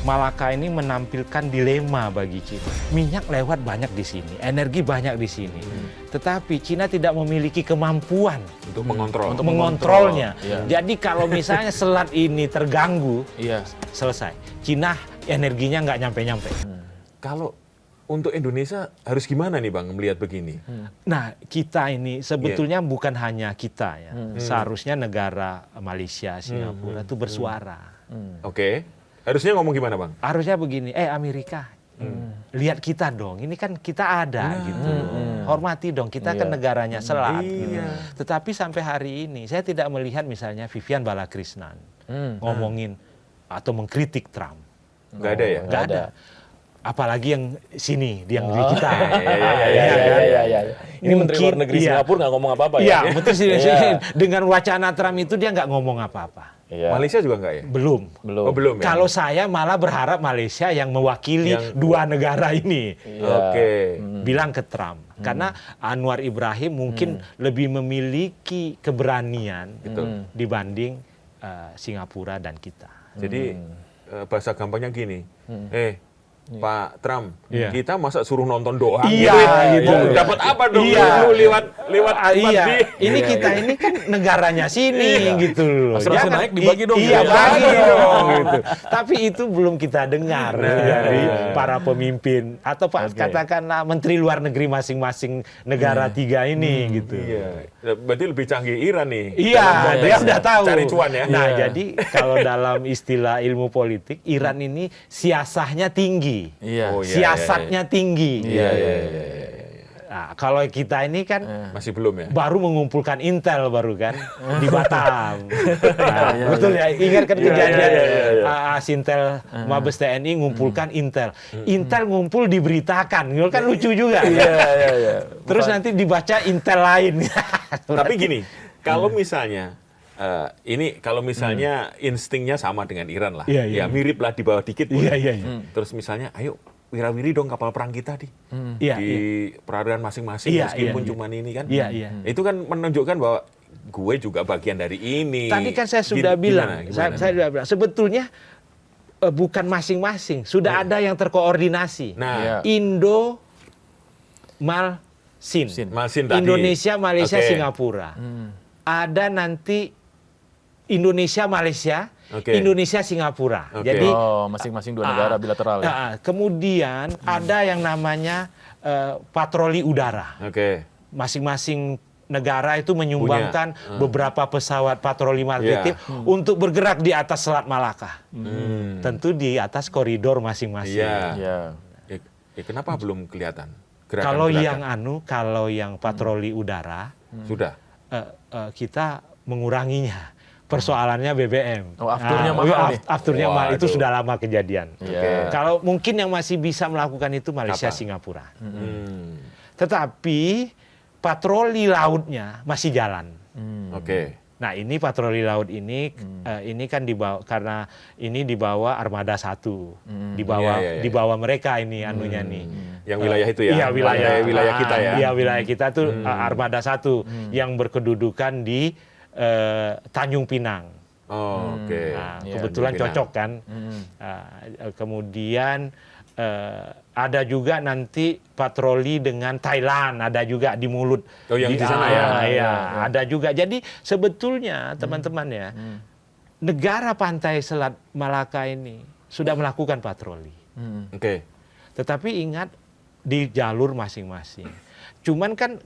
Malaka ini menampilkan dilema bagi Cina. Minyak lewat banyak di sini, energi banyak di sini. Tetapi Cina tidak memiliki kemampuan Untuk mengontrol. untuk mengontrolnya. Iya. Jadi kalau misalnya selat ini terganggu, Iya. selesai. Cina energinya nggak nyampe-nyampe. Kalau untuk Indonesia harus gimana nih Bang melihat begini? Nah, kita ini sebetulnya bukan hanya kita ya. Seharusnya negara Malaysia, Singapura itu bersuara. Oke. Harusnya ngomong gimana Bang? Harusnya begini, Amerika, lihat kita dong. Ini kan kita ada gitu. Hormati dong, kita kan negaranya selat. Gitu. Tetapi sampai hari ini saya tidak melihat misalnya Vivian Balakrishnan ngomongin atau mengkritik Trump. Nggak ada ya? Nggak ada. Apalagi yang sini, yang di kita. Iya. Ini Menteri Luar Negeri Singapura nggak ngomong apa-apa ya? Iya, betul sih. Dengan wacana Trump itu dia nggak ngomong apa-apa. Iya. Malaysia juga nggak ya? Belum. Belum. Oh belum ya? Kalau saya malah berharap Malaysia yang mewakili dua negara ini. Iya. Oke. Bilang ke Trump. Karena Anwar Ibrahim mungkin lebih memiliki keberanian dibanding Singapura dan kita. Jadi bahasa gampangnya gini. Pak Trump, Iya. kita masa suruh nonton doang Iya, gitu. Mau dapat apa dong? Iya. Lu lewat Iya, di. ini kita ini kan negaranya sini gitu loh. Asuransi Jangan- naik dibagi dong. Iya, Gitu. bagi dong gitu. Tapi itu belum kita dengar dari para pemimpin atau katakanlah menteri luar negeri masing-masing negara tiga ini gitu. Iya. Berarti lebih canggih Iran nih. Iya, Dalam konteks dia udah tahu. Cari cuan ya. Nah, jadi kalau dalam istilah ilmu politik, Iran ini siasahnya tinggi. Iya. Oh, iya. Siasatnya tinggi. Iya. Nah, kalau kita ini kan Masih belum ya? baru mengumpulkan intel baru kan di Batam. Nah, betul ya, ingat kan kejadian Asintel Mabes TNI ngumpulkan intel. Intel ngumpul diberitakan, kan lucu juga. Iya. Terus nanti dibaca intel lain. Tapi gini, kalau misalnya kalau misalnya instingnya sama dengan Iran lah, Iya, iya. ya mirip lah di bawah dikit. Iya, boleh. iya. Terus misalnya, ayo wirawiri dong kapal perang kita Iya, di perairan masing-masing, Iya, meskipun iya. cuman ini kan. Iya, iya. Itu kan menunjukkan bahwa gue juga bagian dari ini. Tadi kan saya sudah bilang, Gimana? saya sudah bilang, sebetulnya bukan masing-masing, sudah ada yang terkoordinasi. Nah, Indo, Malsin, Malsin tadi. Indonesia, Malaysia, Oke. Singapura. Ada nanti Indonesia, Malaysia, Oke. Indonesia, Singapura. Oke. Jadi Masing-masing dua negara bilateral ya. kemudian ada yang namanya patroli udara. Oke. Masing-masing negara itu menyumbangkan beberapa pesawat patroli maritim untuk bergerak di atas Selat Malaka. Tentu di atas koridor masing-masing. Iya. Iya. Kenapa belum kelihatan? Kalau yang patroli udara Sudah. kita menguranginya. Persoalannya BBM. Oh, afturnya mahal nih. Afturnya mahal, itu Waduh. sudah lama kejadian. Iya. Kalau mungkin yang masih bisa melakukan itu Malaysia, Singapura. Tetapi patroli lautnya masih jalan. Oke. Nah, ini patroli laut ini kan dibawa karena ini dibawa Armada 1. Iya. Dibawa mereka ini anunya nih. Yang wilayah itu ya? Iya, Wilayah kita ya? Iya, wilayah kita tuh Armada 1 yang berkedudukan di Tanjung Pinang. Oh, oke. Nah, Iya, kebetulan Tanjung Pinang. cocok kan. Kemudian ada juga nanti patroli dengan Thailand, ada juga di Mulut. Oh, yang di sana ya? Iya, ada juga. Jadi sebetulnya teman-teman ya, negara pantai Selat Malaka ini sudah melakukan patroli. Oke. Tetapi ingat di jalur masing-masing. Cuman kan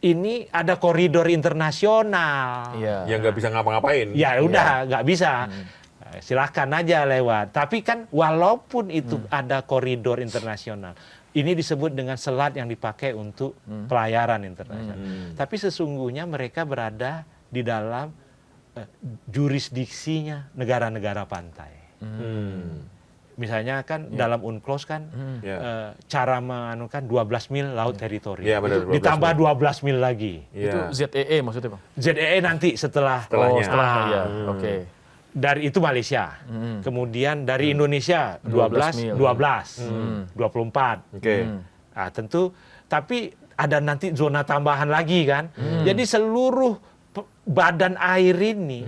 ini ada koridor internasional. Iya. Yang nggak bisa ngapa-ngapain. Ya udah, nggak bisa. Silahkan aja lewat. Tapi kan walaupun itu ada koridor internasional, ini disebut dengan selat yang dipakai untuk pelayaran internasional. Tapi sesungguhnya mereka berada di dalam jurisdiksinya negara-negara pantai. Misalnya kan dalam UNCLOS kan cara menganukan 12 mil laut teritori. Iya, benar, 12 Ditambah mil. 12 mil lagi. Itu Iya. ZEE maksudnya, Bang? ZEE nanti setelah. Setelahnya. Setelahnya ya. Oke. Dari itu Malaysia. Kemudian dari Indonesia 12, 12, 24. Oke. Nah, tentu tapi ada nanti zona tambahan lagi kan. Jadi seluruh badan air ini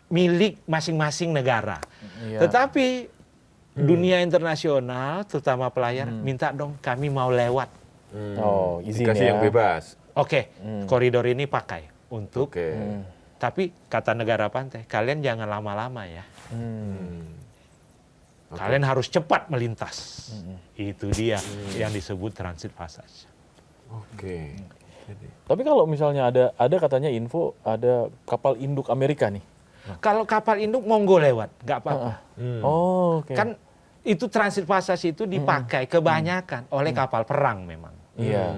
milik masing-masing negara. Iya. Tetapi dunia internasional, terutama pelayar, minta dong kami mau lewat. Oh, izin Dikasih ya. yang bebas. Oke, koridor ini pakai untuk. Oke. Tapi kata negara pantai, kalian jangan lama-lama ya. Kalian harus cepat melintas. Itu dia yang disebut transit passage. Oke. Tapi kalau misalnya ada katanya info ada kapal induk Amerika nih. Kalau kapal induk monggo lewat, nggak apa-apa. Oh, oke. Kan itu transit passage itu dipakai kebanyakan oleh kapal perang memang. Iya.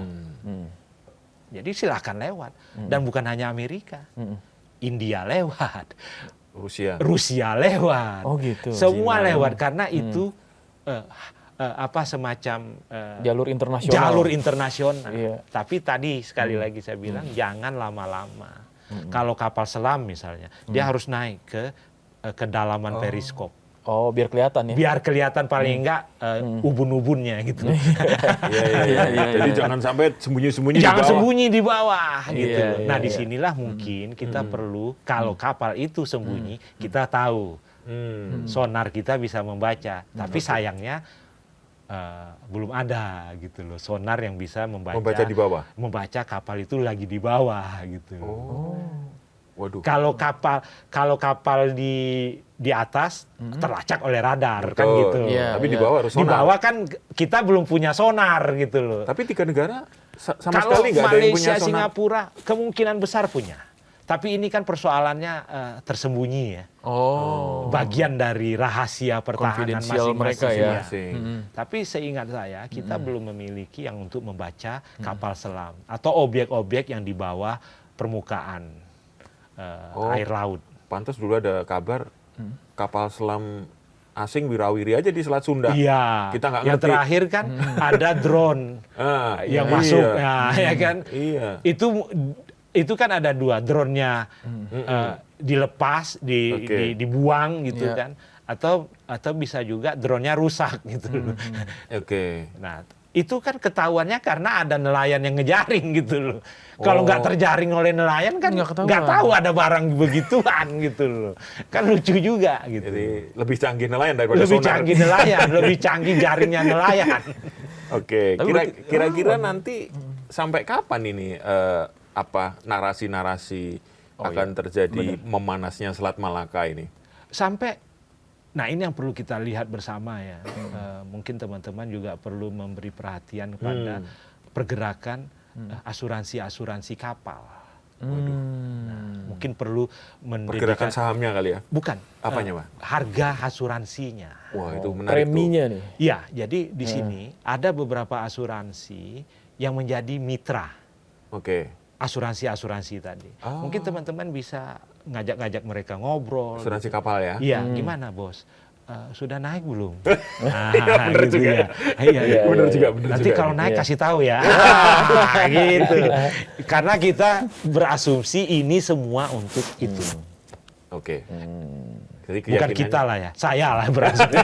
Jadi silakan lewat. Dan bukan hanya Amerika. India lewat, Rusia lewat. Oh gitu. Semua lewat karena itu semacam jalur internasional. internasional. Iya. Tapi tadi sekali lagi saya bilang jangan lama-lama. Kalau kapal selam misalnya, dia harus naik ke kedalaman periskop. Oh, biar kelihatan ya. Biar kelihatan paling enggak ubun-ubunnya gitu. Iya. Jadi jangan sampai sembunyi-sembunyi Jangan di bawah. sembunyi di bawah gitu. Iya, Nah, iya. disinilah mungkin kita perlu kalau kapal itu sembunyi, kita tahu sonar kita bisa membaca. Tapi sayangnya belum ada gitu loh sonar yang bisa Membaca di bawah. membaca kapal itu lagi di bawah gitu. Waduh. Kalau kapal di atas terlacak oleh radar kan Betul. gitu. Iya. Tapi di bawah harus Di sonar. bawah kan kita belum punya sonar gitu loh. Tapi 3 negara sama Kalau sekali nggak ada yang punya Malaysia, sonar. Singapura kemungkinan besar punya. Tapi ini kan persoalannya tersembunyi ya. Oh. Bagian dari rahasia pertahanan Confidential mereka ya. Masing-masing. Tapi seingat saya kita belum memiliki yang untuk membaca kapal selam atau objek-objek yang di bawah permukaan air laut. Pantas dulu ada kabar kapal selam asing wirawiri aja di Selat Sunda. Iya. Kita nggak Yang ngerti. terakhir kan ada drone yang masuk, ya kan? Iya. Itu kan ada 2 drone-nya dilepas, Oke. dibuang gitu Iya. kan, atau bisa juga drone-nya rusak gitu. Oke. Nah, itu kan ketahuannya karena ada nelayan yang ngejaring gitu loh. Kalau nggak terjaring oleh nelayan kan Nggak ketahuan. nggak tahu ada barang begituan gitu loh. Kan lucu juga gitu. Jadi lebih canggih nelayan daripada Lebih sonar. canggih nelayan, lebih canggih jaringnya nelayan. Oke. Tapi Kira-kira nanti sampai kapan ini narasi-narasi akan terjadi memanasnya Selat Malaka ini? Nah ini yang perlu kita lihat bersama ya. Mungkin teman-teman juga perlu memberi perhatian kepada pergerakan asuransi-asuransi kapal. Mungkin perlu Pergerakan sahamnya kali ya? Bukan. Apanya, Pak? Harga asuransinya. Wah, itu menarik Preminya tuh. nih. Iya, jadi di sini ada beberapa asuransi yang menjadi mitra Oke. asuransi-asuransi tadi. Mungkin teman-teman bisa ngajak-ngajak mereka ngobrol. Asuransi kapal ya? Iya, gimana bos? Sudah naik belum? bener gitu juga. ya. Iya. Bener juga. Nanti kalau naik Iya. kasih tahu ya. Gitu. Karena kita berasumsi ini semua untuk itu. Oke. Jadi Bukan keyakinannya- kita lah ya, saya lah berasumsi.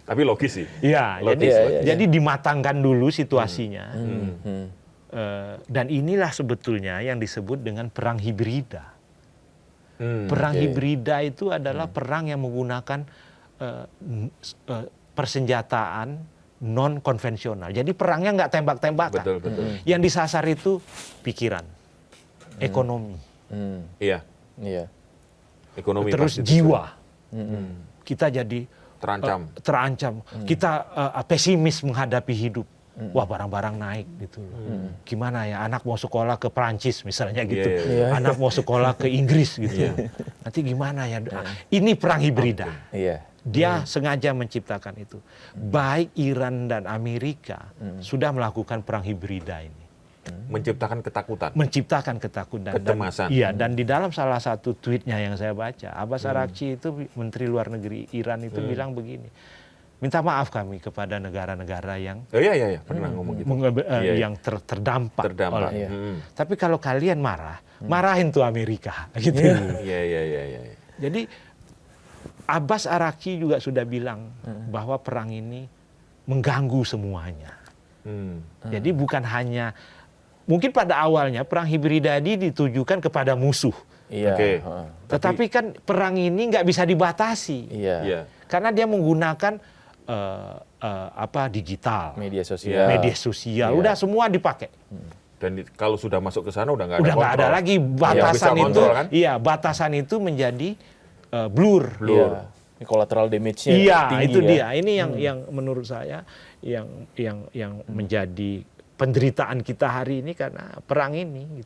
Tapi logis sih. Iya, Logis, jadi dimatangkan dulu situasinya. Dan inilah sebetulnya yang disebut dengan perang hibrida. Perang hibrida itu adalah perang yang menggunakan persenjataan non konvensional. Jadi perangnya nggak tembak-tembakan. Betul. Yang disasar itu pikiran, ekonomi, Iya. Ekonomi terus pasti jiwa. Kita jadi terancam. Kita pesimis menghadapi hidup. Wah, barang-barang naik gitu. Gimana ya, anak mau sekolah ke Prancis misalnya gitu. Iya. Anak mau sekolah ke Inggris gitu. Nanti gimana ya? Ini perang hibrida. Iya. Dia sengaja menciptakan itu. Baik Iran dan Amerika sudah melakukan perang hibrida ini. Menciptakan ketakutan. Menciptakan ketakutan. Kecemasan. Dan di dalam salah satu tweetnya yang saya baca, Abbas Araghchi itu Menteri Luar Negeri Iran itu bilang begini. Minta maaf kami kepada negara-negara yang Iya. Pernah ngomong gitu. yang terdampak. Terdampak. oleh. Tapi kalau kalian marahin tuh Amerika gitu. Iya. Jadi Abbas Araghchi juga sudah bilang bahwa perang ini mengganggu semuanya. Jadi bukan hanya mungkin pada awalnya perang hibrida ini ditujukan kepada musuh. Iya. Oke. Tetapi kan perang ini nggak bisa dibatasi. Iya. Karena dia menggunakan digital, Media sosial. media sosial, Iya. udah semua dipakai. Dan kalau sudah masuk ke sana udah nggak ada Udah nggak ada kontrol. lagi Yang batasan bisa itu. kontrol, kan? Iya, batasan itu menjadi blur. Iya. Ini collateral damage-nya Iya, tinggi itu ya. dia. Ini yang menurut saya yang menjadi penderitaan kita hari ini karena perang ini.